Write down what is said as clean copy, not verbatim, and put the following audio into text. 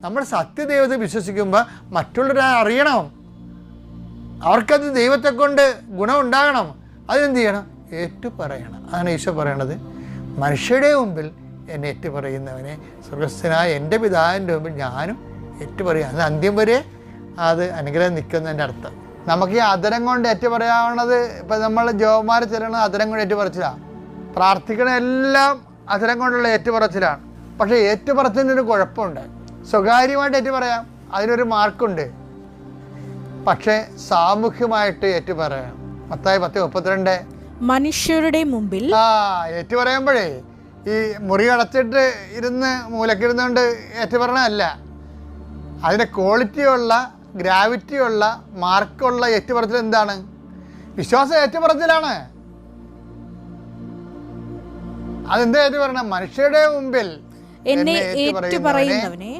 നമ്മൾ സത്യദൈവത്തെ വിശ്വസിക്കുമ്പോൾ മറ്റുള്ളവരെ അറിയണം, അവർക്കത് ദൈവത്തെ കൊണ്ട് ഗുണമുണ്ടാകണം. അതെന്ത് ചെയ്യണം? ഏറ്റുപറയണം. അതാണ് ഈശോ പറയണത്, മനുഷ്യരുടെ മുമ്പിൽ എന്നെ ഏറ്റുപറയുന്നവനെ സ്വർഗസ്ഥനായ എൻ്റെ പിതാവിൻ്റെ മുമ്പിൽ ഞാനും ഏറ്റുപറയും. അത് അന്ത്യം വരെ അത് അനുഗ്രഹം നിൽക്കുന്നതിൻ്റെ അർത്ഥം. നമുക്ക് ഈ അതരം കൊണ്ട് ഏറ്റുപറയാവുന്നത്, ഇപ്പം നമ്മൾ ജോമാർ ചെല്ലണത് അതരം കൊണ്ട് ഏറ്റുപറച്ചിലാണ്, പ്രാർത്ഥിക്കണ എല്ലാം അതരം കൊണ്ടുള്ള ഏറ്റുപറച്ചിലാണ്. പക്ഷേ ഏറ്റുപറച്ചിനൊരു കുഴപ്പമുണ്ട്. സ്വകാര്യമായിട്ട് ഏറ്റുപറയാം, അതിനൊരു മാർക്കുണ്ട്. പക്ഷേ സാമൂഹ്യമായിട്ട് ഏറ്റുപറയണം. മത്തായി 10:32 മനുഷ്യരുടെ മുമ്പിൽ ഏറ്റുപറയുമ്പോഴേ ഈ മുറി അടച്ചിട്ട് ഇരുന്ന് മൂലക്കിരുന്നുകൊണ്ട് ഏറ്റുപറയണമല്ല. അതിൻ്റെ ക്വാളിറ്റിയുള്ള, ഗ്രാവിറ്റിയുള്ള, മാർക്കുള്ള ഏറ്റുപറച്ചിൽ എന്താണ്? വിശ്വാസം ഏറ്റുപറച്ചിലാണ്. അതെന്താ ഏറ്റുപറയണം? മനുഷ്യരുടെ മുമ്പിൽ എന്നെ ഏറ്റുപറയുന്നവനെ